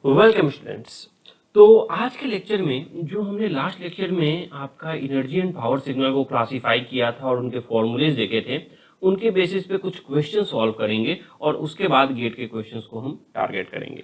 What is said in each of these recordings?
Welcome students. तो आज के लेक्चर में जो हमने लास्ट लेक्चर में आपका एनर्जी एंड पावर सिग्नल को क्लासिफाई किया था और उनके फॉर्मूलेज देखे थे, उनके बेसिस पे कुछ क्वेश्चन सॉल्व करेंगे और उसके बाद गेट के क्वेश्चंस को हम टारगेट करेंगे।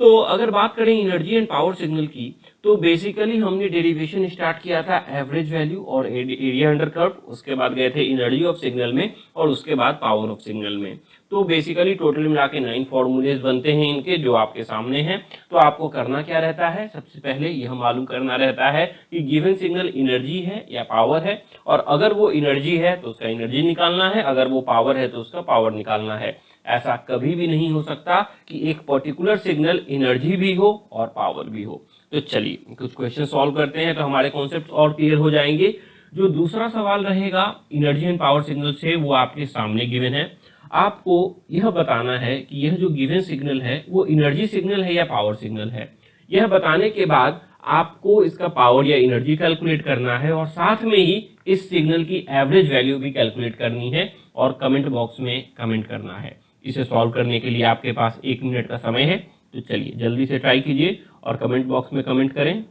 तो अगर बात करें एनर्जी एंड पावर सिग्नल की, तो बेसिकली हमने डेरिवेशन स्टार्ट किया था एवरेज वैल्यू और एरिया अंडर कर्व, उसके बाद गए थे एनर्जी ऑफ सिग्नल में और उसके बाद पावर ऑफ सिग्नल में। तो बेसिकली टोटल मिला के 9 फॉर्मूलेज बनते हैं इनके, जो आपके सामने हैं। तो आपको करना क्या रहता है, सबसे पहले यह मालूम करना रहता है कि गिवन सिग्नल एनर्जी है या पावर है, और अगर वो एनर्जी है तो उसका एनर्जी निकालना है, अगर वो पावर है तो उसका पावर निकालना है। ऐसा कभी भी नहीं हो सकता कि एक पर्टिकुलर सिग्नल एनर्जी भी हो और पावर भी हो। तो चलिए कुछ क्वेश्चन सॉल्व करते हैं तो हमारे कॉन्सेप्ट और क्लियर हो जाएंगे। जो दूसरा सवाल रहेगा एनर्जी एंड पावर सिग्नल से, वो आपके सामने गिवन है। आपको यह बताना है कि यह जो गिवन सिग्नल है वो एनर्जी सिग्नल है या पावर सिग्नल है। यह बताने के बाद आपको इसका पावर या एनर्जी कैलकुलेट करना है और साथ में ही इस सिग्नल की एवरेज वैल्यू भी कैलकुलेट करनी है और कमेंट बॉक्स में कमेंट करना है। इसे सॉल्व करने के लिए आपके पास 1 मिनट का समय है। तो चलिए जल्दी से ट्राई कीजिए और कमेंट बॉक्स में कमेंट करें।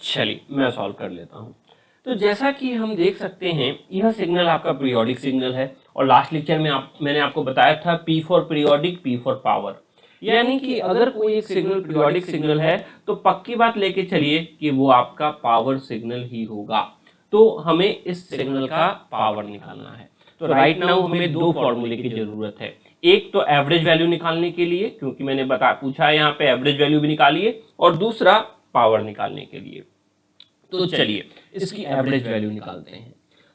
चलिए मैं सॉल्व कर लेता हूं। तो जैसा कि हम देख सकते हैं, यह सिग्नल आपका पीरियोडिक सिग्नल है और लास्ट लेक्चर में मैंने आपको बताया था P for periodic, P for power. यानी कि अगर कोई एक सिग्नल पीरियोडिक सिग्नल है तो पक्की बात लेके चलिए कि वो आपका पावर सिग्नल ही होगा। तो हमें इस सिग्नल का पावर निकालना है। तो राइट नाउ हमें दो फॉर्मूले की जरूरत है। एक तो एवरेज वैल्यू निकालने के लिए, क्योंकि मैंने पूछा है यहाँ पे एवरेज वैल्यू भी निकालिए, और दूसरा पावर निकालने के लिए। तो चलिए इसकी एवरेज वैल्यू निकालते हैं।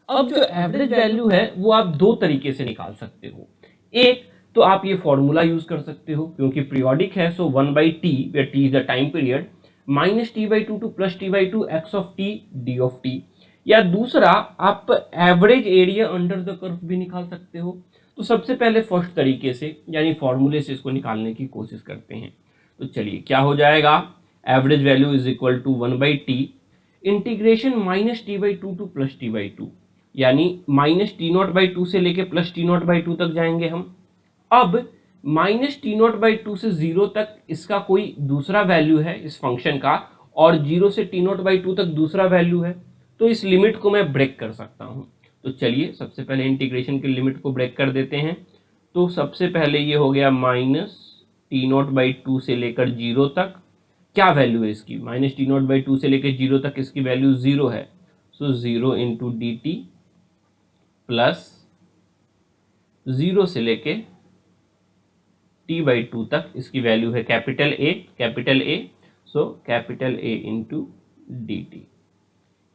अब जो एवरेज वैल्यू है वो आप दो तरीके से निकाल सकते हो। एक तो आप ये फॉर्मूला यूज कर सकते हो, क्योंकि पीरियोडिक है, so 1/t, where t is the time period, -t/2 to +t/2 x of t d of t। या दूसरा आप average area under the curve भी निकाल सकते हो। तो सबसे पहले फर्स्ट तरीके से यानी फॉर्मूले से इसको निकालने की कोशिश करते हैं। तो चलिए क्या हो जाएगा, average value is equal to 1/t integration -t/2 to +t/2, यानी -t0/2 से लेके +t0/2 तक जाएंगे हम। अब -t0/2 से 0 तक इसका कोई दूसरा वैल्यू है इस फंक्शन का, और 0 से t0/2 तक दूसरा वैल्यू है। तो इस लिमिट को मैं ब्रेक कर सकता हूं। तो चलिए सबसे पहले इंटीग्रेशन की लिमिट को ब्रेक कर देते हैं। तो सबसे पहले ये हो गया -t0/2 से लेकर 0 तक। क्या वैल्यू है इसकी, -t0/2 से लेकर 0 तक इसकी वैल्यू 0 है। सो 0 इंटू डी टी प्लस 0 से लेके t/2 तक इसकी वैल्यू है capital A, so capital A into D T.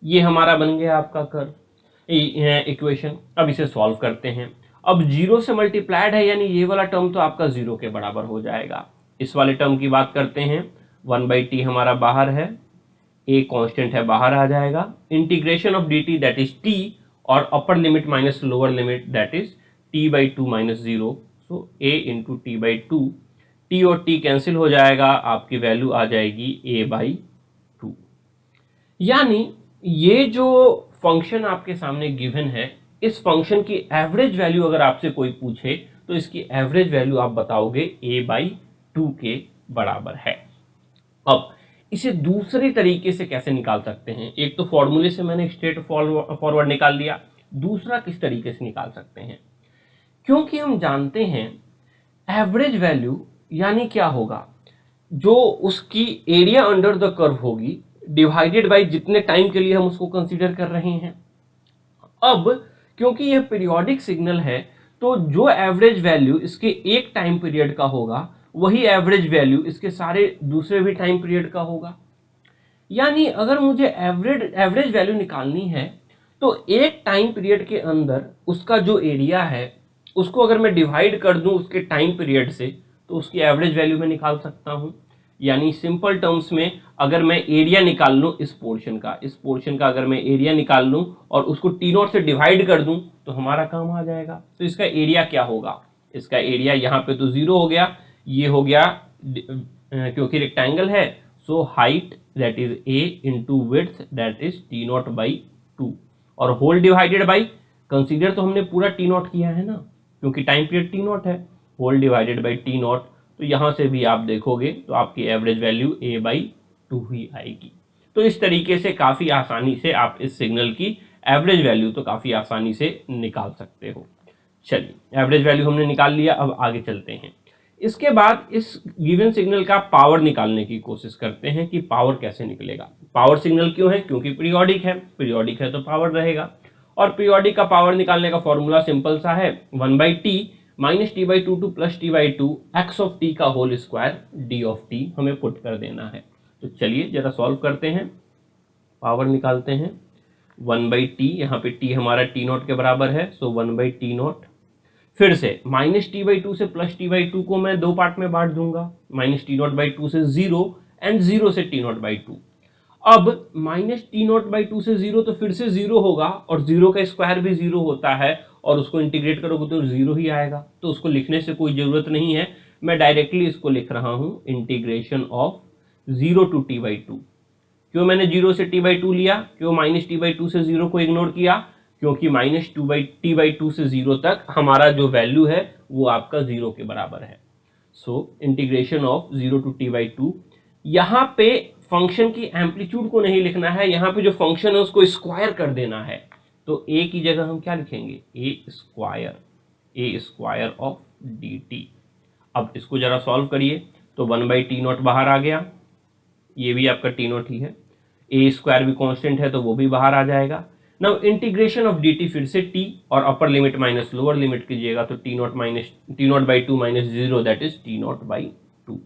ये हमारा बन गया आपका कर्व इक्वेशन। अब इसे सॉल्व करते हैं। अब 0 से मल्टीप्लाइड है, यानी ये वाला टर्म तो आपका 0 के बराबर हो जाएगा। इस वाले टर्म की बात करते हैं, 1/t हमारा बाहर है, a कांस्टेंट है, बाहर आ जाएगा। Integration of dt that is t, और अपर limit minus lower limit that is t/2 - 0, so a into t/2। t और t कैंसिल हो जाएगा, आपकी वैल्यू आ जाएगी a/2। यानी ये जो फंक्शन आपके सामने गिवन है, इस फंक्शन की एवरेज वैल्यू अगर आपसे कोई पूछे तो इसकी एवरेज वैल्यू आप बताओगे a/2 के बराबर है। अब इसे दूसरे तरीके से कैसे निकाल सकते हैं, एक तो फॉर्मूले से मैंने स्ट्रेट फॉरवर्ड निकाल दिया, दूसरा किस तरीके से निकाल सकते हैं। क्योंकि हम जानते हैं एवरेज वैल्यू यानी क्या होगा, जो उसकी एरिया अंडर द कर्व होगी डिवाइडेड बाय जितने टाइम के लिए हम उसको कंसीडर कर रहे हैं। अब क्योंकि यह पीरियोडिक सिग्नल है तो जो एवरेज वैल्यू इसके एक टाइम पीरियड का होगा वही एवरेज वैल्यू इसके सारे दूसरे भी टाइम पीरियड का होगा। यानी अगर मुझे एवरेज वैल्यू निकालनी है तो एक टाइम पीरियड के अंदर उसका जो एरिया है उसको अगर मैं डिवाइड कर दूं उसके टाइम पीरियड से तो उसकी एवरेज वैल्यू मैं निकाल सकता हूं। यानी सिंपल टर्म्स में अगर मैं एरिया निकाल लूं इस पोर्शन का अगर मैं एरिया निकाल लूं और उसको टी नॉट से डिवाइड कर दूं तो हमारा काम आ जाएगा। तो इसका एरिया क्या होगा, इसका एरिया यहाँ पे तो 0 हो गया, ये हो गया क्योंकि रेक्टेंगल है so height that is a into width that is T not by 2 और होल डिवाइडेड बाई, कंसीडर तो हमने पूरा टी नॉट किया है ना क्योंकि टाइम पीरियड टी नॉट है, whole divided by t naught. तो यहाँ से भी आप देखोगे तो आपकी एवरेज वैल्यू a बाई 2 ही आएगी। तो इस तरीके से काफ़ी आसानी से आप इस सिग्नल की एवरेज वैल्यू तो काफ़ी आसानी से निकाल सकते हो। चलिए एवरेज वैल्यू हमने निकाल लिया, अब आगे चलते हैं। इसके बाद इस गिवन सिग्नल का पावर निकालने की कोशिश करते हैं कि पावर कैसे निकलेगा। पावर सिग्नल क्यों है, क्योंकि पीरियोडिक है तो पावर रहेगा। और पीरियोडिक का पावर निकालने का फॉर्मूला सिंपल सा है, 1/t minus t by 2 two plus t by 2 x of t का whole square d of t हमें पुट कर देना है। तो चलिए जरा सॉल्व करते हैं, पावर निकालते हैं। 1/t, यहाँ पे t हमारा टी नॉट के बराबर है सो 1/t नॉट, फिर से माइनस टी बाई 2 से प्लस टी बाई 2 को मैं दो पार्ट में बांट दूंगा, माइनस टी नॉट बाई 2 से 0 एंड 0 से टी नॉट बाई 2। अब माइनस टी नॉट बाई 2 से 0 तो फिर से 0 होगा और 0 का स्क्वायर भी 0 होता है और उसको इंटीग्रेट करोगे तो 0 ही आएगा। तो उसको लिखने से कोई ज़रूरत नहीं है, मैं डायरेक्टली इसको लिख रहा हूँ integration of 0 to t by 2। क्यों मैंने 0 से टी बाई 2 लिया, क्यों माइनस टी बाई 2 से 0 को इग्नोर किया, क्योंकि माइनस टी बाई 2 से 0 तक हमारा जो वैल्यू है वो आपका 0 के बराबर है। So integration of 0 to t by 2, यहाँ पे फंक्शन की एम्पलीट्यूड को नहीं लिखना है, यहाँ पे जो फंक्शन है उसको स्क्वायर कर देना है। तो a की जगह हम क्या लिखेंगे, ए स्क्वायर ऑफ डी टी। अब इसको जरा सॉल्व करिए तो 1/t नॉट बाहर आ गया, ये भी आपका टी नॉट ही है, ए स्क्वायर भी कांस्टेंट है तो वो भी बाहर आ जाएगा। Now integration of D T, फिर से टी और अपर लिमिट माइनस लोअर लिमिट कीजिएगा तो T not by 2 minus 0 that is T not by 2।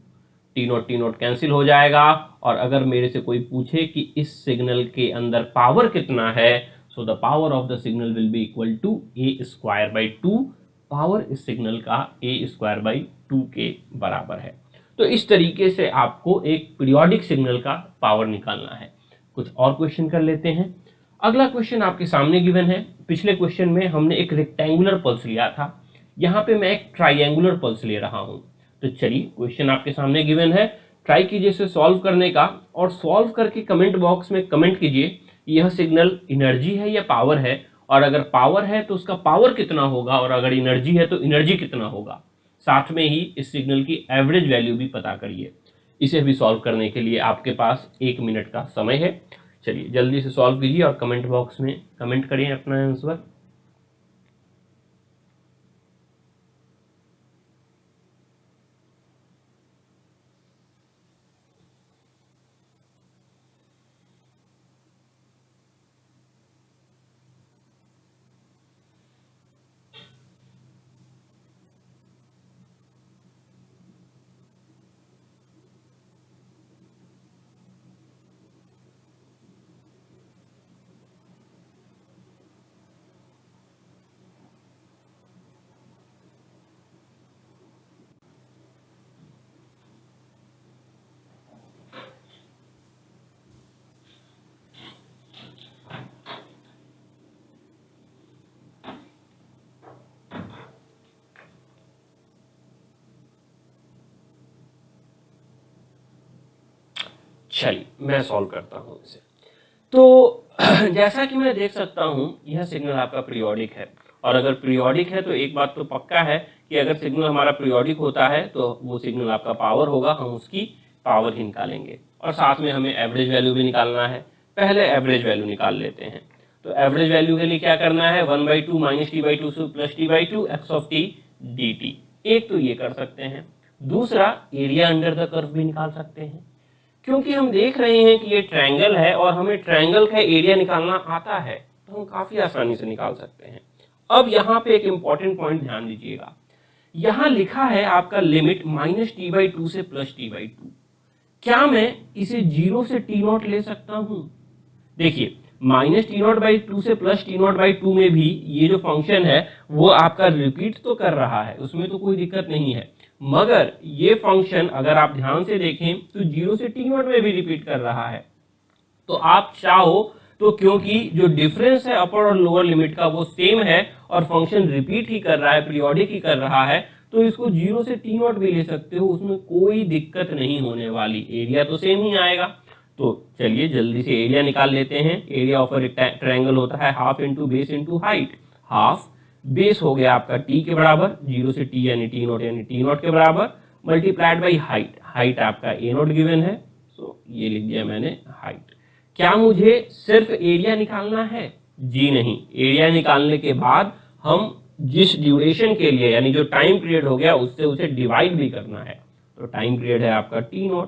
T not cancel हो जाएगा। और अगर मेरे से कोई पूछे कि इस सिग्नल के अंदर पावर कितना है, so the power of the signal will be equal to a square by 2। Power इस सिग्नल का ए स्क्वायर बाई 2 के बराबर है। तो इस तरीके से आपको एक पीरियोडिक सिग्नल का पावर निकालना है। कुछ और क्वेश्चन कर लेते हैं। अगला क्वेश्चन आपके सामने गिवन है। पिछले क्वेश्चन में हमने एक रेक्टेंगुलर पल्स लिया था, यहाँ पे मैं एक ट्राइंगुलर पल्स ले रहा हूँ। तो चलिए क्वेश्चन आपके सामने गिवन है, ट्राई कीजिए इसे सॉल्व करने का और सॉल्व करके कमेंट बॉक्स में कमेंट कीजिए यह सिग्नल एनर्जी है या पावर है, और अगर पावर है तो उसका पावर कितना होगा और अगर एनर्जी है तो एनर्जी कितना होगा। साथ में ही इस सिग्नल की एवरेज वैल्यू भी पता करिए। इसे भी सॉल्व करने के लिए आपके पास 1 मिनट का समय है। चलिए जल्दी से सॉल्व कीजिए और कमेंट बॉक्स में कमेंट करिए अपना आंसर। चलिए मैं सॉल्व करता हूँ इसे। तो जैसा कि मैं देख सकता हूँ यह सिग्नल आपका पीरियोडिक है, और अगर पीरियोडिक है तो एक बात तो पक्का है कि अगर सिग्नल हमारा पीरियोडिक होता है तो वो सिग्नल आपका पावर होगा, हम उसकी पावर ही निकालेंगे। और साथ में हमें एवरेज वैल्यू भी निकालना है। पहले एवरेज वैल्यू निकाल लेते हैं। तो एवरेज वैल्यू के लिए क्या करना है, 1/2 माइनस टी बाई 2 से plus t by 2 x of T D T. एक तो ये कर सकते हैं, दूसरा एरिया अंडर द कर्व भी निकाल सकते हैं। क्योंकि हम देख रहे हैं कि ये ट्रायंगल है और हमें ट्रायंगल का एरिया निकालना आता है, तो हम काफी आसानी से निकाल सकते हैं। अब यहाँ पे एक इंपॉर्टेंट पॉइंट ध्यान दीजिएगा, यहाँ लिखा है आपका लिमिट -t/2 से +t/2। क्या मैं इसे 0 से t0 ले सकता हूं? देखिए, -t0/2 से +t0/2 में भी ये जो फंक्शन है वो आपका रिपीट तो कर रहा है, उसमें तो कोई दिक्कत नहीं है, मगर ये फंक्शन अगर आप ध्यान से देखें तो 0 से t0 में भी रिपीट कर रहा है। तो आप चाहो तो, क्योंकि जो डिफरेंस है अपर और लोअर लिमिट का वो सेम है और फंक्शन रिपीट ही कर रहा है, पीरियोडिक ही कर रहा है, तो इसको 0 से t0 भी ले सकते हो, उसमें कोई दिक्कत नहीं होने वाली, एरिया तो सेम ही आएगा। तो चलिए जल्दी से एरिया निकाल लेते हैं। एरिया ऑफ अ ट्रायंगल होता है half into base into height. Half base हो गया आपका t के बराबर, 0 से t यानी t0 के बराबर, मल्टीप्लाइड बाई हाइट। हाइट आपका a0 गिवन है, सो ये लिख दिया मैंने हाइट। क्या मुझे सिर्फ एरिया निकालना है? जी नहीं, एरिया निकालने के बाद हम जिस ड्यूरेशन के लिए यानी जो टाइम पीरियड हो गया उससे उसे डिवाइड भी करना है। तो टाइम पीरियड है आपका t0,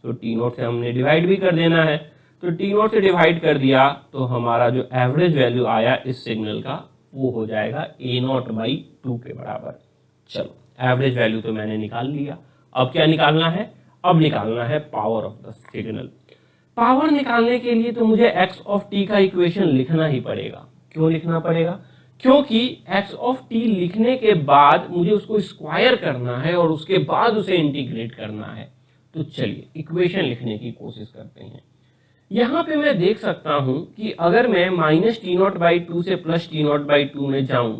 तो t0 से हमने डिवाइड भी कर देना है। तो t0 से डिवाइड कर दिया तो हमारा जो एवरेज वैल्यू आया इस सिग्नल का वो हो जाएगा a0/2 के बराबर। चलो, एवरेज वैल्यू तो मैंने निकाल लिया। अब क्या निकालना है? अब निकालना है power of the signal. Power निकालने के लिए तो मुझे x ऑफ t का इक्वेशन लिखना ही पड़ेगा। क्यों लिखना पड़ेगा? क्योंकि x ऑफ t लिखने के बाद मुझे उसको स्क्वायर करना है और उसके बाद उसे इंटीग्रेट करना है। तो चलिए इक्वेशन लिखने की कोशिश करते हैं। यहाँ पे मैं देख सकता हूं कि अगर मैं -t0/2 से +t0/2 में जाऊं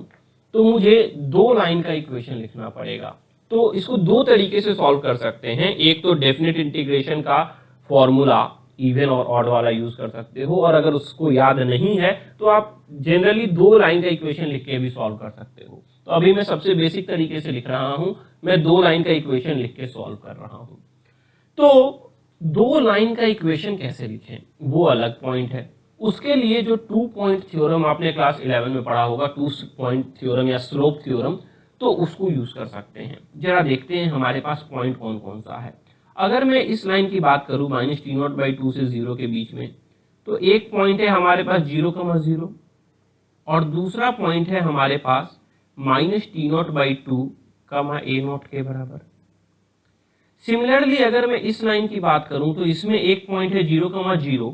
तो मुझे दो लाइन का इक्वेशन लिखना पड़ेगा। तो इसको दो तरीके से सॉल्व कर सकते हैं। एक तो डेफिनेट इंटीग्रेशन का फॉर्मूला इवन और ऑड वाला यूज कर सकते हो, और अगर उसको याद नहीं है तो आप जनरली दो लाइन का इक्वेशन लिख के भी सॉल्व कर सकते हो। तो अभी मैं सबसे बेसिक तरीके से लिख रहा हूं, मैं दो लाइन का इक्वेशन लिख के सॉल्व कर रहा हूं। तो दो लाइन का इक्वेशन कैसे लिखें वो अलग पॉइंट है। उसके लिए जो 2 पॉइंट थ्योरम आपने क्लास 11 में पढ़ा होगा, 2 पॉइंट थ्योरम या स्लोप थ्योरम, तो उसको यूज कर सकते हैं। जरा देखते हैं हमारे पास पॉइंट कौन कौन सा है। अगर मैं इस लाइन की बात करूं -t0/2 से 0 के बीच में, तो एक पॉइंट है हमारे पास 0,0 और दूसरा पॉइंट है हमारे पास -t0/2, a0 के बराबर। सिमिलरली अगर मैं इस लाइन की बात करूं तो इसमें एक पॉइंट है 0,0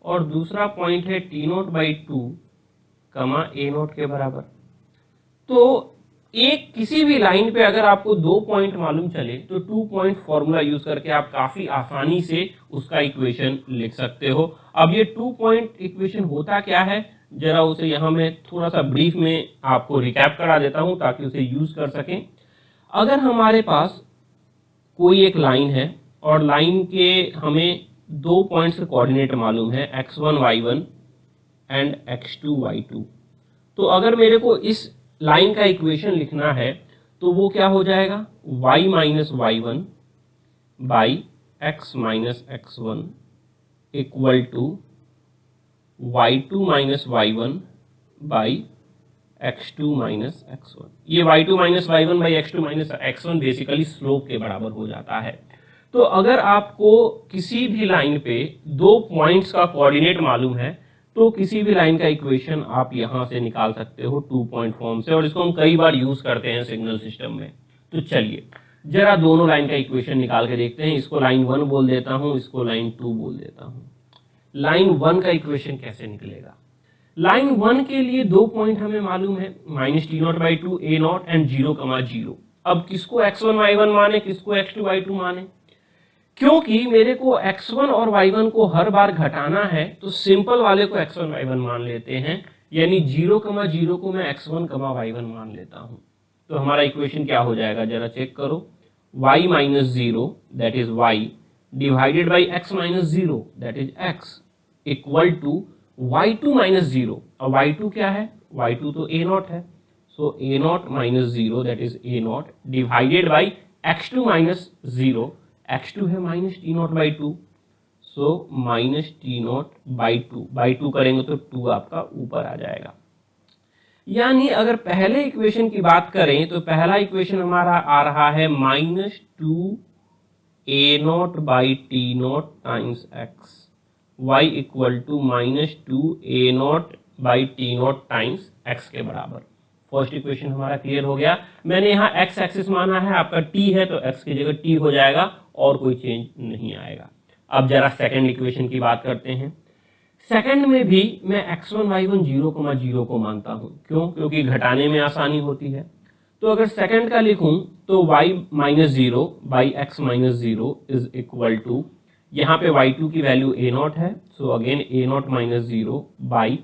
और दूसरा पॉइंट है t0/2, a0 के बराबर। तो एक किसी भी लाइन पे अगर आपको दो पॉइंट मालूम चले तो 2 पॉइंट फॉर्मूला यूज करके आप काफी आसानी से उसका इक्वेशन लिख सकते हो। अब ये 2 पॉइंट इक्वेशन होता क्या है, जरा उसे यहाँ मैं थोड़ा सा ब्रीफ में आपको रिकैप करा देता हूँ ताकि उसे यूज कर सकें। अगर हमारे पास कोई एक लाइन है और लाइन के हमें दो पॉइंट्स के कोऑर्डिनेट मालूम है, x1 y1 and x2 y2, तो अगर मेरे को इस लाइन का इक्वेशन लिखना है तो वो क्या हो जाएगा, y minus y1 by x minus x1 equal to y2 minus y1 by x2 minus x1। ये y2 minus y1 by x2 minus x1 basically slope के बराबर हो जाता है। तो अगर आपको किसी भी लाइन पे दो पॉइंट्स का कोऑर्डिनेट मालूम है तो किसी भी लाइन का इक्वेशन आप यहां से निकाल सकते हो 2 पॉइंट फॉर्म से, और इसको हम कई बार यूज करते हैं सिग्नल सिस्टम में। तो चलिए जरा दोनों लाइन का इक्वेशन निकाल के देखते हैं। इसको लाइन 1 बोल देता हूं, इसको लाइन 2 बोल देता हूं। लाइन 1 का इक्वेशन कैसे निकलेगा? लाइन 1 के लिए दो पॉइंट हमें मालूम है, -t0/2 a0 एंड 0,0। अब किसको x1 y1 माने, किसको x2 y2 माने? क्योंकि मेरे को x1 और y1 को हर बार घटाना है तो सिंपल वाले को x1 y1 मान लेते हैं, यानी 0,0 को मैं x1, y1 मान लेता हूं। तो हमारा इक्वेशन क्या हो जाएगा, जरा चेक करो। y minus 0 that is y divided by x minus 0 that is x equal to y2 minus 0। और y2 क्या है, y2 तो a0 है, so a0 minus 0 that is a0 divided by x2 minus 0, x2 है -t0/2, so -t0/2 by 2 करेंगे तो 2 आपका ऊपर आ जाएगा। यानी अगर पहले इक्वेशन की बात करें तो पहला इक्वेशन हमारा आ रहा है -2 a naught by t naught times x, y equal to -2 a naught by t naught times x के बराबर। फर्स्ट इक्वेशन हमारा क्लियर हो गया। मैंने यहाँ एक्स एक्सिस माना है, आपका टी है तो एक्स की जगह टी हो जाएगा और कोई चेंज नहीं आएगा। अब जरा सेकंड इक्वेशन की बात करते हैं। सेकंड में भी मैं x1 y1 0,0 को मानता हूं। क्यों? क्योंकि घटाने में आसानी होती है। तो अगर सेकंड का लिखूं तो y - 0 by x - 0 is equal to, यहाँ पे y2 की वैल्यू a0 है, सो अगेन a0 - 0 बाई,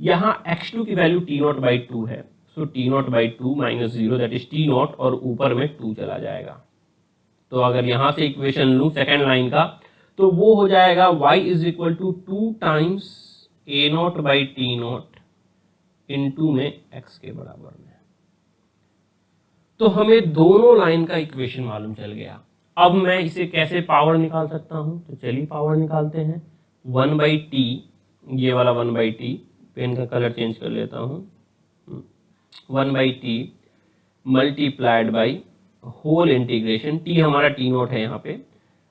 यहाँ x2 की वैल्यू t0 बाई 2 है, सो t0 by 2 - 0 that is t0 और ऊपर में 2 चला जाएगा। तो अगर यहाँ से इक्वेशन लूँ सेकेंड लाइन का तो वो हो जाएगा y is equal to 2 times a0 by t0 into में x के बराबर में। तो हमें दोनों लाइन का इक्वेशन मालूम चल गया। अब मैं इसे कैसे पावर निकाल सकता हूं? तो चलिए पावर निकालते हैं। 1 बाई टी, ये वाला 1 बाई टी, पेन का कलर चेंज कर लेता हूं, 1 by t multiplied by whole integration, t हमारा t0 है यहाँ पे,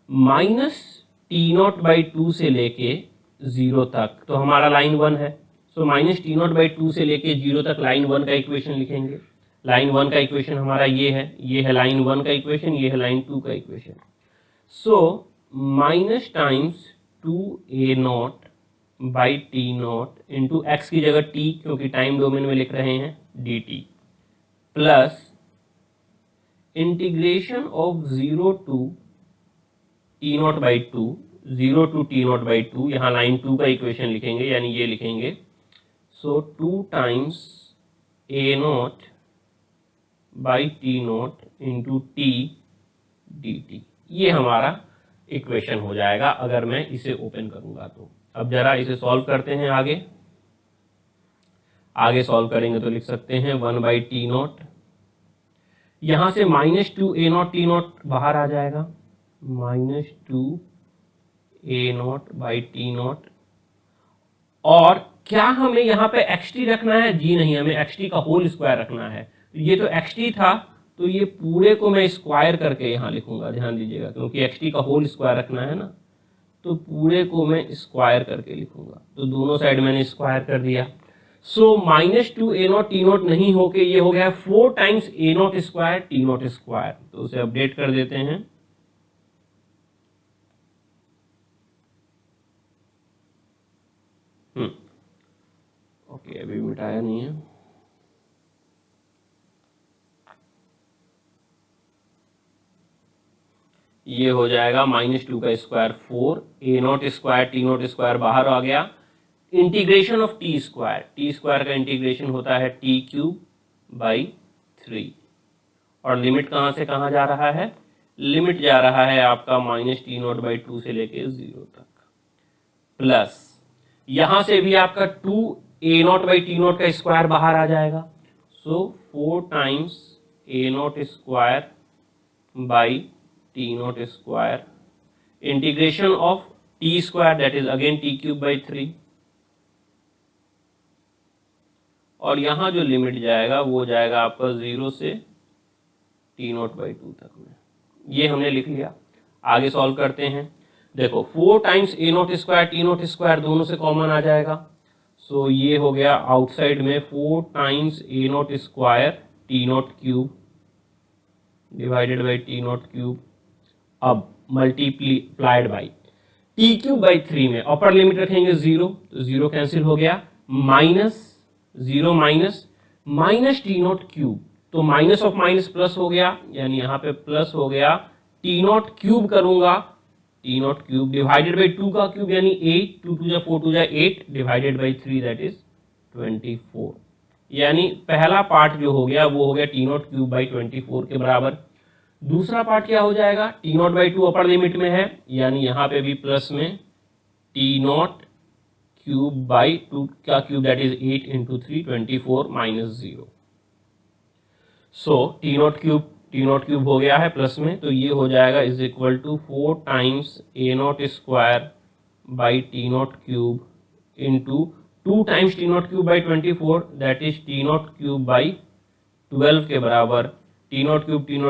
माइनस t0 बाई 2 से लेके 0 तक, तो हमारा लाइन 1 है, सो माइनस t0 बाई 2 से लेके 0 तक लाइन 1 का इक्वेशन लिखेंगे। लाइन 1 का इक्वेशन हमारा ये है लाइन 1 का इक्वेशन, ये है लाइन 2 का equation. So minus times 2a0 by t0 into x की जगह t, क्योंकि टाइम डोमेन में लिख रहे हैं, dt plus integration of 0 to t0 by 2, 0 to t0 by 2, यहाँ लाइन 2 का इक्वेशन लिखेंगे, यानी ये लिखेंगे, सो 2 times a0 by t0 into T dt, ये हमारा इक्वेशन हो जाएगा अगर मैं इसे ओपन करूंगा तो। अब जरा इसे सॉल्व करते हैं। आगे सॉल्व करेंगे तो लिख सकते हैं 1 बाई t0, यहां से -2 a0 t0 बाहर आ जाएगा, -2 a0 बाई t0, और क्या हमें यहाँ पे xt रखना है? जी नहीं, हमें xt का होल स्क्वायर रखना है। ये तो xt था, तो ये पूरे को मैं स्क्वायर करके यहाँ लिखूंगा, ध्यान दीजिएगा, क्योंकि xt का होल स्क्वायर रखना है ना, तो पूरे को मैं स्क्वायर करके लिखूंगा। तो दोनों साइड मैंने स्क्वायर कर दिया। सो -2 a0 t0 नहीं होके ये हो गया 4 times a0 square t0 square, तो उसे अपडेट कर देते हैं। ओके, अभी मिटाया नहीं है। ये हो जाएगा -2 का square 4, a0 square t0 square बाहर आ गया, इंटीग्रेशन ऑफ टी स्क्वायर का इंटीग्रेशन होता है t क्यूब बाई 3, और लिमिट कहाँ से कहाँ जा रहा है? लिमिट जा रहा है आपका -t0 बाई 2 से लेके 0 तक, प्लस यहाँ से भी आपका 2 a0 बाई t0 का स्क्वायर बाहर आ जाएगा, सो 4 times a0 square by t0 square, integration of T square that is again t cube by 3, और यहाँ जो लिमिट जाएगा वो जाएगा आपका 0 से t0 बाई 2 तक में। ये हमने लिख लिया। आगे सॉल्व करते हैं। देखो 4 times a0 square t0 square दोनों से कॉमन आ जाएगा, सो ये हो गया आउटसाइड में 4 times a0 square t0 cube divided by t0 cube, अब multiplied by t cube by 3 में अपर लिमिट रखेंगे 0, तो 0 कैंसिल हो गया, माइनस 0 माइनस t0 क्यूब, तो माइनस ऑफ माइनस प्लस हो गया, यानी यहाँ पे प्लस हो गया, t0 क्यूब करूंगा, t0 क्यूब डिवाइडेड बाई 2 का क्यूब यानी 8, 2 2 जा 4 2 जा 8 डिवाइडेड बाई 3 दैट इज 24, यानी पहला पार्ट जो हो गया वो हो गया t0 क्यूब बाई 24 के बराबर। दूसरा पार्ट क्या हो जाएगा? t0 बाई 2 अपर लिमिट में है, यानी यहाँ पे भी प्लस में t0 क्यूब बाई 2 का cube that is 8 into 3 24 minus 0, so t0 cube हो गया है प्लस में, तो ये हो जाएगा is equal to 4 times a0 square by t0 cube into 2 times t0 cube by 24 that is t0 cube by 12 के बराबर। t0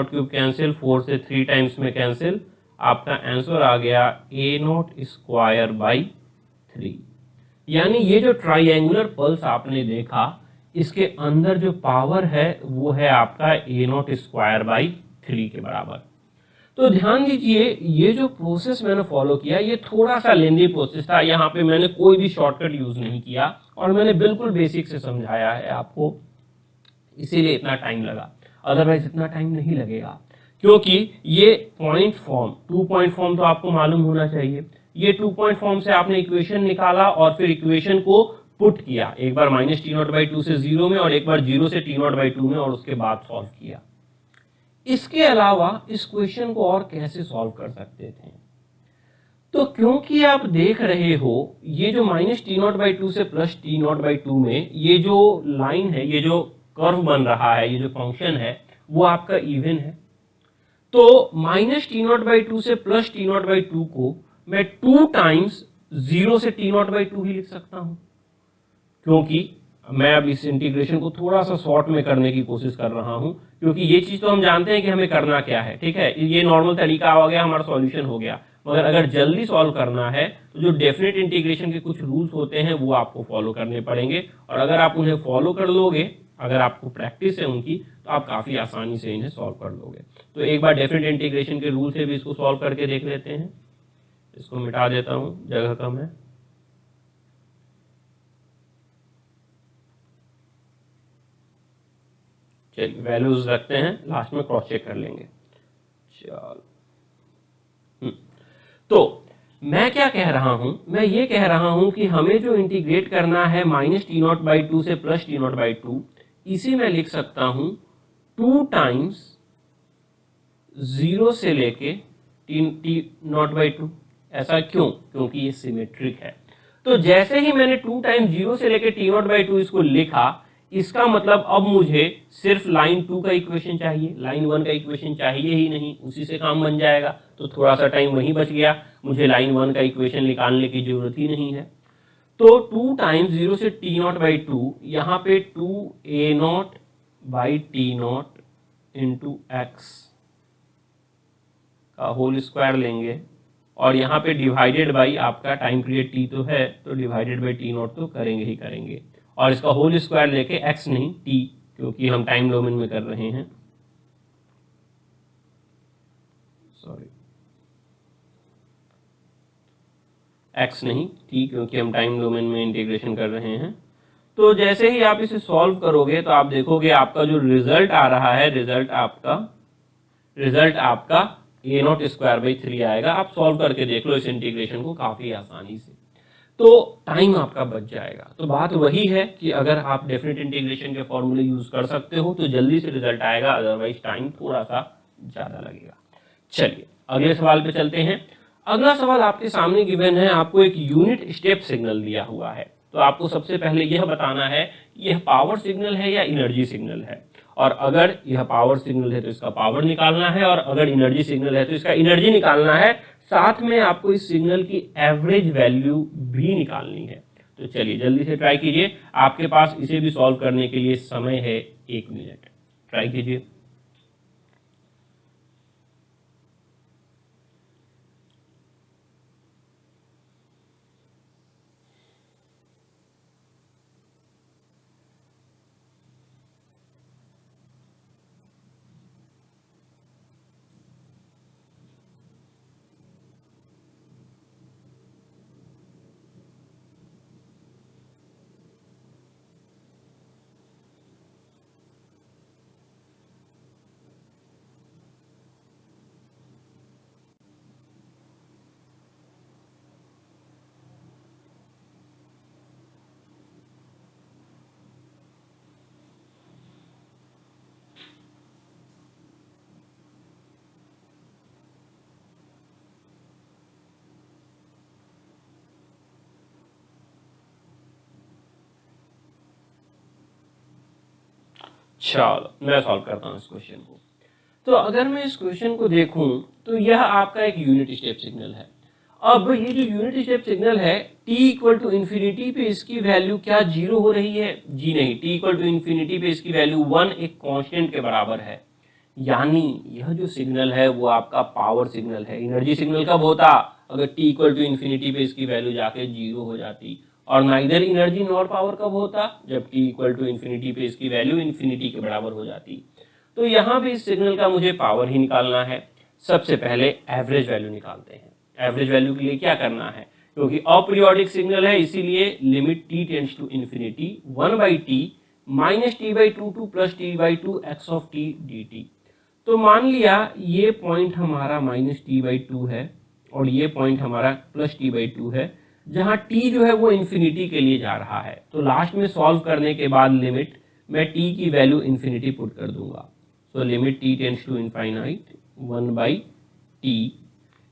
क्यूब कैंसिल, 4 से 3 टाइम्स में कैंसिल, आपका आंसर आ गया ए नॉट स्क्वायर बाई 3। यानी ये जो ट्राइंगुलर पल्स आपने देखा, इसके अंदर जो पावर है वो है आपका ए नॉट स्क्वायर बाई 3 के बराबर। तो ध्यान दीजिए, ये जो प्रोसेस मैंने फॉलो किया ये थोड़ा सा लेंदी प्रोसेस था। यहाँ पे मैंने कोई भी शॉर्टकट यूज नहीं किया और मैंने बिल्कुल बेसिक से समझाया है आपको, इसीलिए इतना टाइम लगा। अदरवाइज इतना टाइम नहीं लगेगा, क्योंकि ये पॉइंट फॉर्म, 2 पॉइंट फॉर्म तो आपको मालूम होना चाहिए। ये 2 पॉइंट फॉर्म से आपने इक्वेशन निकाला और फिर इक्वेशन को पुट किया, एक बार माइनस टी नॉट बाई 2 से 0 में और एक बार 0 से टी नॉट बाई 2 में, और उसके बाद सॉल्व किया। इसके अलावा इस क्वेश्चन को और कैसे सॉल्व कर सकते थे? तो क्योंकि आप देख रहे हो ये जो माइनस टी नॉट बाई 2 से प्लस टी नॉट बाई 2 में ये जो लाइन है, ये जो कर्व बन रहा है, ये जो फंक्शन है वो आपका इवन है। तो माइनस टी नॉट बाई 2 से प्लस टी नॉट बाई 2 को मैं 2 टाइम्स 0 से टी नॉट बाई 2 ही लिख सकता हूं, क्योंकि मैं अब इस इंटीग्रेशन को थोड़ा सा शॉर्ट में करने की कोशिश कर रहा हूं, क्योंकि ये चीज तो हम जानते हैं कि हमें करना क्या है, ठीक है। ये नॉर्मल तरीका हो गया, हमारा सॉल्यूशन हो गया। मगर अगर जल्दी सॉल्व करना है तो जो डेफिनेट इंटीग्रेशन के कुछ रूल्स होते हैं वो आपको फॉलो करने पड़ेंगे, और अगर आप उन्हें फॉलो कर लोगे, अगर आपको प्रैक्टिस है उनकी, तो आप काफी आसानी से इन्हें सॉल्व कर लोगे। तो एक बार डेफिनेट इंटीग्रेशन के रूल से भी इसको सॉल्व करके देख लेते हैं। इसको मिटा देता हूं, जगह कम है। चलिए वैल्यूज रखते हैं, लास्ट में क्रॉस चेक कर लेंगे। चलो, तो मैं क्या कह रहा हूं, मैं ये कह रहा हूं कि हमें जो इंटीग्रेट करना है माइनस टी नॉट बाई 2 से प्लस टी नॉट बाई 2, इसी में लिख सकता हूं 2 टाइम्स 0 से लेके टी नॉट बाई 2। ऐसा क्यों? क्योंकि ये सिमेट्रिक है। तो जैसे ही मैंने 2 टाइम्स 0 से लेके टी नॉट बाई 2 इसको लिखा, इसका मतलब अब मुझे सिर्फ लाइन 2 का इक्वेशन चाहिए, लाइन 1 का इक्वेशन चाहिए ही नहीं, उसी से काम बन जाएगा। तो थोड़ा सा टाइम वहीं बच गया, मुझे लाइन 1 का इक्वेशन निकालने की जरूरत ही नहीं है। तो 2 टाइम्स 0 से टी नॉट बाई 2, यहाँ पे 2 a naught by t naught into x का होल स्क्वायर लेंगे, और यहाँ पे डिवाइडेड बाई आपका टाइम पीरियड टी तो है, तो डिवाइडेड बाई टी नॉट तो करेंगे ही करेंगे, और इसका होल स्क्वायर लेके एक्स नहीं टी, क्योंकि हम टाइम डोमेन में कर रहे हैं, सॉरी एक्स नहीं टी, क्योंकि हम टाइम डोमेन में इंटीग्रेशन कर रहे हैं। तो जैसे ही आप इसे सॉल्व करोगे तो आप देखोगे आपका जो रिजल्ट आ रहा है, रिजल्ट आपका ए नॉट स्क्वायर बाई 3 आएगा। आप सॉल्व करके देख लो इस इंटीग्रेशन को काफी आसानी से, तो टाइम आपका बच जाएगा। तो बात वही है कि अगर आप डेफिनेट इंटीग्रेशन के फॉर्मूले यूज कर सकते हो तो जल्दी से रिजल्ट आएगा, अदरवाइज टाइम थोड़ा सा ज्यादा लगेगा। चलिए अगले सवाल पे चलते हैं। अगला सवाल आपके सामने गिवन है, आपको एक यूनिट स्टेप सिग्नल दिया हुआ है। तो आपको सबसे पहले यह बताना है यह पावर सिग्नल है या एनर्जी सिग्नल है, और अगर यह पावर सिग्नल है तो इसका पावर निकालना है, और अगर एनर्जी सिग्नल है तो इसका एनर्जी निकालना है। साथ में आपको इस सिग्नल की एवरेज वैल्यू भी निकालनी है। तो चलिए जल्दी से ट्राई कीजिए, आपके पास इसे भी सॉल्व करने के लिए समय है 1 मिनट। ट्राई कीजिए। चलो मैं सॉल्व करता हूँ इस क्वेश्चन को। तो अगर मैं इस क्वेश्चन को देखूं तो यह आपका एक यूनिट स्टेप सिग्नल है। अब ये जो यूनिट स्टेप सिग्नल है, t इक्वल टू इन्फिनिटी पे इसकी वैल्यू क्या 0 हो रही है? जी नहीं, t इक्वल टू इन्फिनिटी पे इसकी वैल्यू 1 एक कांस्टेंट के बराबर है। यानी यह जो सिग्नल है वो आपका पावर सिग्नल है। एनर्जी सिग्नल कब होता, अगर t इक्वल टू इन्फिनिटी पे इसकी वैल्यू जाके 0 हो जाती, और नाइदर एनर्जी नॉर पावर कब होता, जब t इक्वल टू इन्फिनिटी पे इसकी वैल्यू इन्फिनिटी के बराबर हो जाती। तो यहाँ भी इस सिग्नल का मुझे पावर ही निकालना है। सबसे पहले एवरेज वैल्यू निकालते हैं। एवरेज वैल्यू के लिए क्या करना है, क्योंकि अपीरियोडिक सिग्नल है इसीलिए limit t tends to infinity 1/t minus t/2 plus t/2 x of t dt। तो मान लिया ये पॉइंट हमारा माइनस t/2 है और ये पॉइंट हमारा प्लस t/2 है, जहाँ t जो है वो इन्फिनिटी के लिए जा रहा है। तो लास्ट में सॉल्व करने के बाद लिमिट मैं t की वैल्यू इन्फिनिटी पुट कर दूंगा। So limit t tends to infinite 1/t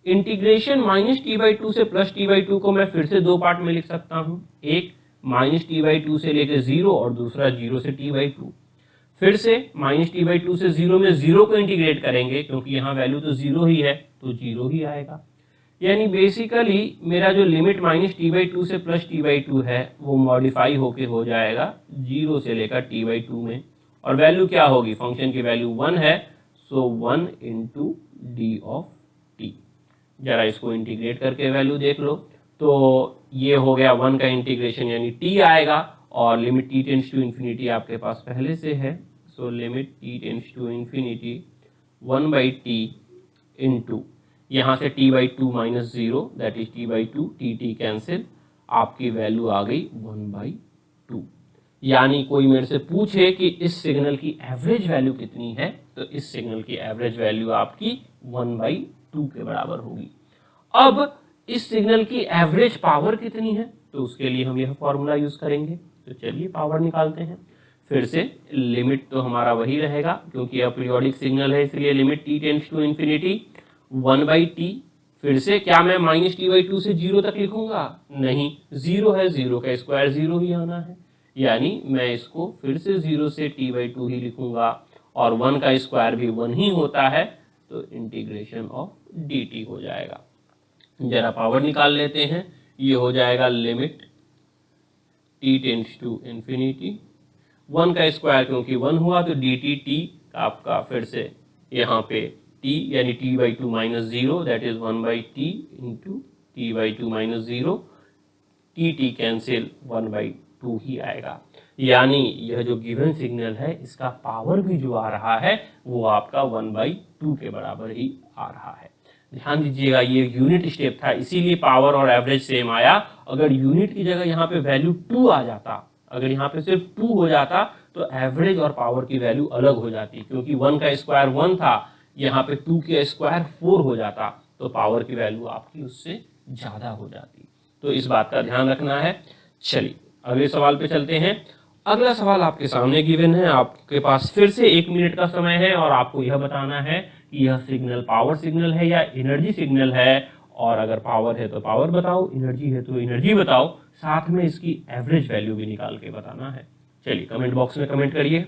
integration minus t/2 से प्लस t/2 को मैं फिर से दो पार्ट में लिख सकता हूँ, एक माइनस t/2 से लेकर 0 और दूसरा 0 से t/2। फिर से माइनस t/2 से 0 में 0 को इंटीग्रेट करेंगे, क्योंकि यहाँ वैल्यू तो 0 ही है तो 0 ही आएगा। यानी बेसिकली मेरा जो लिमिट माइनस t/2 से प्लस t/2 है वो मॉडिफाई होके हो जाएगा 0 से लेकर t/2 में, और वैल्यू क्या होगी, फंक्शन की वैल्यू 1 है, सो 1 इंटू डी ऑफ टी। जरा इसको इंटीग्रेट करके वैल्यू देख लो, तो ये हो गया 1 का इंटीग्रेशन यानी t आएगा, और limit t tends to infinity आपके पास पहले से है। So limit t tends to infinity 1/t into यहाँ से t/2 minus 0 that is t/2, t cancel, आपकी वैल्यू आ गई 1/2। यानी कोई मेरे से पूछे कि इस सिग्नल की एवरेज वैल्यू कितनी है, तो इस सिग्नल की एवरेज वैल्यू आपकी 1/2 के बराबर होगी। अब इस सिग्नल की एवरेज पावर कितनी है, तो उसके लिए हम यह फॉर्मूला यूज करेंगे। तो चलिए पावर निकालते हैं। फिर से लिमिट तो हमारा वही रहेगा, क्योंकि अपीरियोडिक सिग्नल है इसलिए limit t tends to infinity 1/t। फिर से क्या मैं माइनस t/2 से 0 तक लिखूंगा, नहीं, 0 है, 0 का स्क्वायर 0 ही आना है, यानी मैं इसको फिर से 0 से t/2 ही लिखूंगा, और 1 का स्क्वायर भी 1 ही होता है, तो इंटीग्रेशन ऑफ dt हो जाएगा। जरा पावर निकाल लेते हैं। ये हो जाएगा limit t tends to infinity 1 का स्क्वायर, क्योंकि 1 हुआ तो dt t आपका फिर से यहाँ पे t यानी t/2 minus 0 that is 1/t into t/2 minus 0, t cancel 1/2 ही आएगा। यानी यह जो गिवन सिग्नल है इसका पावर भी जो आ रहा है वो आपका 1/2 के बराबर ही आ रहा है। ध्यान दीजिएगा ये यूनिट स्टेप था, इसीलिए पावर और एवरेज सेम आया। अगर यूनिट की जगह यहाँ पे वैल्यू 2 आ जाता, अगर यहाँ पे सिर्फ 2 हो जाता तो एवरेज और पावर की वैल्यू अलग हो जाती, क्योंकि 1 का स्क्वायर 1 था, यहाँ पे 2 के स्क्वायर 4 हो जाता, तो पावर की वैल्यू आपकी उससे ज्यादा हो जाती। तो इस बात का ध्यान रखना है। चलिए अगले सवाल पे चलते हैं। अगला सवाल आपके सामने गिवन है, आपके पास फिर से 1 मिनट का समय है और आपको यह बताना है कि यह सिग्नल पावर सिग्नल है या एनर्जी सिग्नल है, और अगर पावर है तो पावर बताओ, एनर्जी है तो एनर्जी बताओ, साथ में इसकी एवरेज वैल्यू भी निकाल के बताना है। चलिए कमेंट बॉक्स में कमेंट करिए।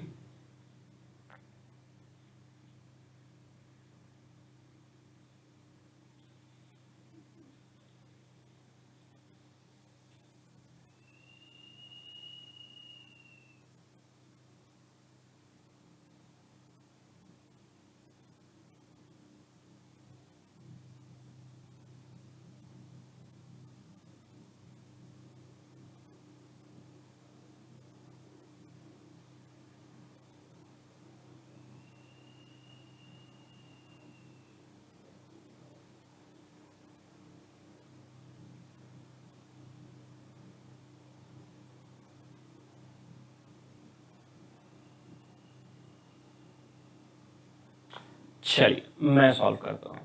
चलिए मैं सॉल्व करता हूं।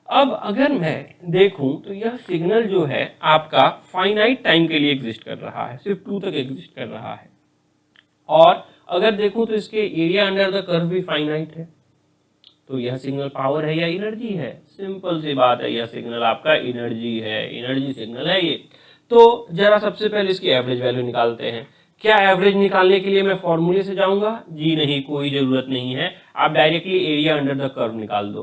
अब अगर मैं देखूं तो यह सिग्नल जो है आपका फाइनाइट टाइम के लिए एग्जिस्ट कर रहा है, सिर्फ 2 तक एग्जिस्ट कर रहा है, और अगर देखूं तो इसके एरिया अंडर द कर्व भी फाइनाइट है। तो यह सिग्नल पावर है या एनर्जी है, सिंपल सी बात है, यह सिग्नल आपका एनर्जी है, एनर्जी सिग्नल है ये। तो जरा सबसे पहले इसकी एवरेज वैल्यू निकालते हैं। क्या एवरेज निकालने के लिए मैं फॉर्मूले से जाऊंगा? जी नहीं, कोई जरूरत नहीं है, आप directly area under the curve निकाल दो,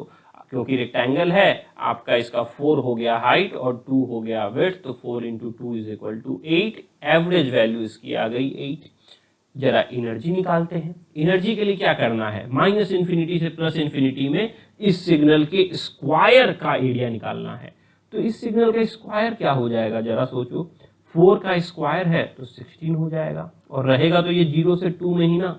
क्योंकि रेक्टेंगल है आपका, इसका 4 हो गया हाइट और 2 हो गया विड्थ, तो 4 into 2 is equal to 8, average value इसकी आ गई 8। जरा एनर्जी निकालते हैं। एनर्जी के लिए क्या करना है, माइनस इन्फिनिटी से प्लस इन्फिनिटी में इस सिग्नल के स्क्वायर का एरिया निकालना है। तो इस सिग्नल का स्क्वायर क्या हो जाएगा, जरा सोचो, 4 का स्क्वायर है तो 16 हो जाएगा, और रहेगा तो ये 0 से 2 में ही ना।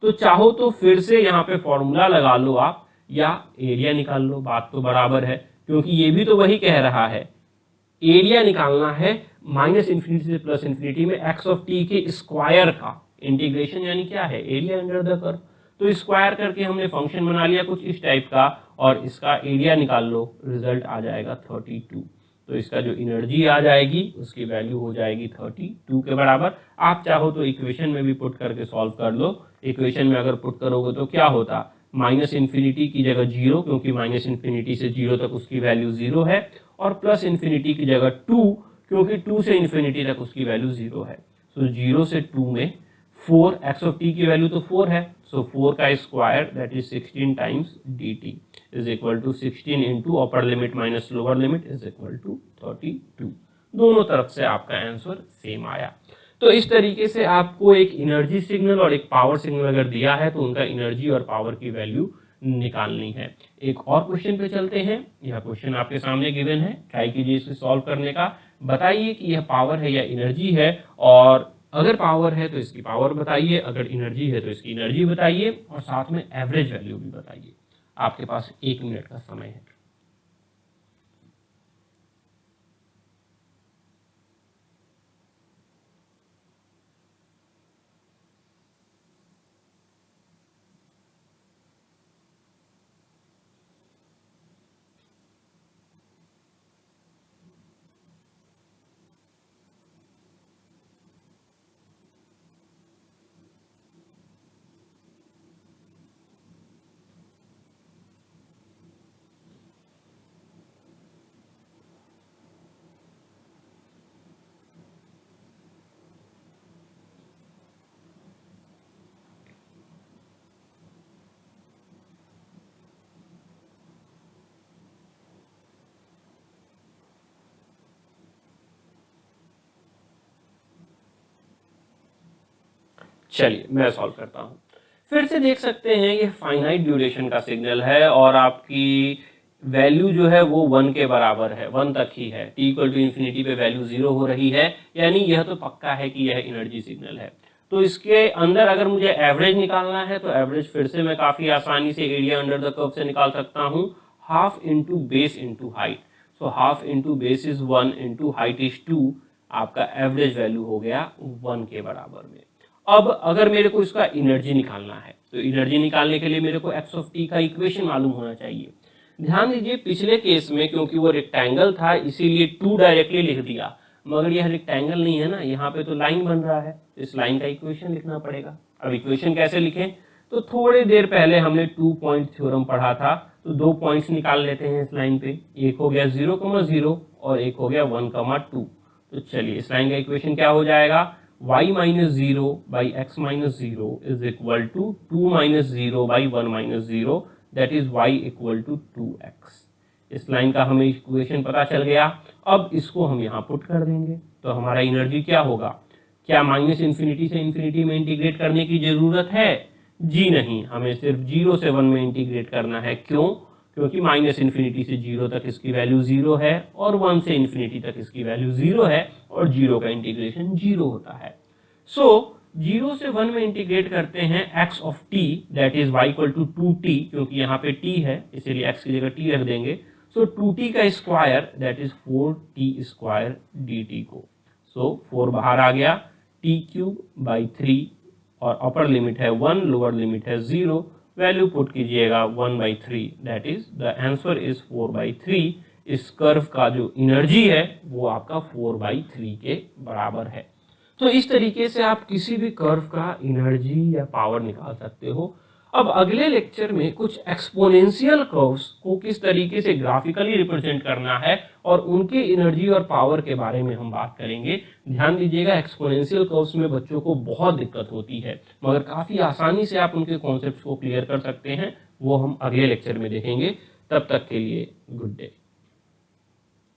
तो चाहो तो फिर से यहाँ पे फॉर्मूला लगा लो आप, या एरिया निकाल लो, बात तो बराबर है, क्योंकि ये भी तो वही कह रहा है। एरिया निकालना है माइनस इन्फिनिटी से प्लस इन्फिनिटी में एक्स ऑफ टी के स्क्वायर का इंटीग्रेशन, यानी क्या है, एरिया अंडर द कर्व। तो स्क्वायर करके हमने फंक्शन बना लिया कुछ इस टाइप का, और इसका एरिया निकाल लो, रिजल्ट आ जाएगा 32। तो इसका जो एनर्जी आ जाएगी उसकी वैल्यू हो जाएगी 32 के बराबर। आप चाहो तो इक्वेशन में भी पुट करके सॉल्व कर लो। इक्वेशन में अगर पुट करोगे तो क्या होता, माइनस इन्फिनिटी की जगह 0, क्योंकि माइनस इन्फिनिटी से 0 तक उसकी वैल्यू 0 है, और प्लस इन्फिनिटी की जगह 2, क्योंकि 2 से इन्फिनिटी तक उसकी वैल्यू 0 है। सो 0 से 2 में 4, एक्स ऑफ टी की वैल्यू तो 4 है, सो 4 का square that is 16 times d t is equal to 16 into upper limit minus lower limit is equal to 32। दोनों तरफ से आपका आंसर सेम आया। तो इस तरीके से आपको एक एनर्जी सिग्नल और एक पावर सिग्नल अगर दिया है तो उनका एनर्जी और पावर की वैल्यू निकालनी है। एक और क्वेश्चन पे चलते हैं। यह क्वेश्चन आपके सामने गिवन है, ट्राई कीजिए इसे सॉल्व करने का। बताइए कि यह पावर है या एनर्जी है, और अगर पावर है तो इसकी पावर बताइए, अगर एनर्जी है तो इसकी एनर्जी बताइए, और साथ में एवरेज वैल्यू भी बताइए। आपके पास 1 मिनट का समय है। चलिए मैं सॉल्व करता हूँ। फिर से देख सकते हैं ये फाइनाइट ड्यूरेशन का सिग्नल है, और आपकी वैल्यू जो है वो 1 के बराबर है, 1 तक ही है। t इक्वल टू इन्फिनिटी पे वैल्यू 0 हो रही है, यानी यह तो पक्का है कि यह एनर्जी सिग्नल है। तो इसके अंदर अगर मुझे एवरेज निकालना है तो एवरेज फिर से मैं काफ़ी आसानी से एरिया अंडर द कर्व से निकाल सकता हूँ, half into base into height. So half into base is 1 into height is 2, आपका एवरेज वैल्यू हो गया 1 के बराबर में। अब अगर मेरे को इसका एनर्जी निकालना है तो एनर्जी निकालने के लिए मेरे को एक्स ऑफ टी का इक्वेशन मालूम होना चाहिए। ध्यान दीजिए पिछले केस में क्योंकि वो रेक्टेंगल था इसीलिए 2 डायरेक्टली लिख दिया, मगर यह रेक्टेंगल नहीं है ना, यहाँ पे तो लाइन बन रहा है, इस लाइन का इक्वेशन लिखना पड़ेगा। अब इक्वेशन कैसे लिखें, तो थोड़ी देर पहले हमने 2 पॉइंट थ्योरम पढ़ा था, तो 2 पॉइंट्स निकाल लेते हैं इस लाइन पे। एक हो गया 0,0 और एक हो गया 1,2। तो चलिए इस लाइन का इक्वेशन क्या हो जाएगा, y minus 0 by x minus 0 is equal to 2 minus 0 by 1 minus 0, that is y equal to 2x। इस लाइन का हमें इक्वेशन पता चल गया। अब इसको हम यहाँ पुट कर देंगे तो हमारा एनर्जी क्या होगा, क्या माइनस इन्फिनिटी से इन्फिनिटी में इंटीग्रेट करने की जरूरत है, जी नहीं, हमें सिर्फ 0 से 1 में इंटीग्रेट करना है। क्यों, क्योंकि माइनस इन्फिनिटी से 0 तक इसकी वैल्यू 0 है, और 1 से इन्फिनिटी तक इसकी वैल्यू 0 है, और 0 का इंटीग्रेशन 0 होता है। सो 0 से 1 में इंटीग्रेट करते हैं x of t that is y equal to 2t, क्योंकि यहाँ पे t है इसीलिए x की जगह t रख देंगे। सो 2t का square that is 4t square dt को। सो 4 बाहर आ गया, t क्यूब बाई 3, और अपर लिमिट है 1, लोअर लिमिट है 0, वैल्यू पुट कीजिएगा 1/3, that is the answer is 4/3। इस कर्व का जो एनर्जी है वो आपका 4/3 के बराबर है। तो इस तरीके से आप किसी भी कर्व का एनर्जी या पावर निकाल सकते हो। अब अगले लेक्चर में कुछ एक्सपोनेंशियल कर्व्स को किस तरीके से ग्राफिकली रिप्रेजेंट करना है और उनके एनर्जी और पावर के बारे में हम बात करेंगे। ध्यान दीजिएगा एक्सपोनेंशियल कर्व्स में बच्चों को बहुत दिक्कत होती है, मगर काफ़ी आसानी से आप उनके कॉन्सेप्ट्स को क्लियर कर सकते हैं, वो हम अगले लेक्चर में देखेंगे। तब तक के लिए गुड डे।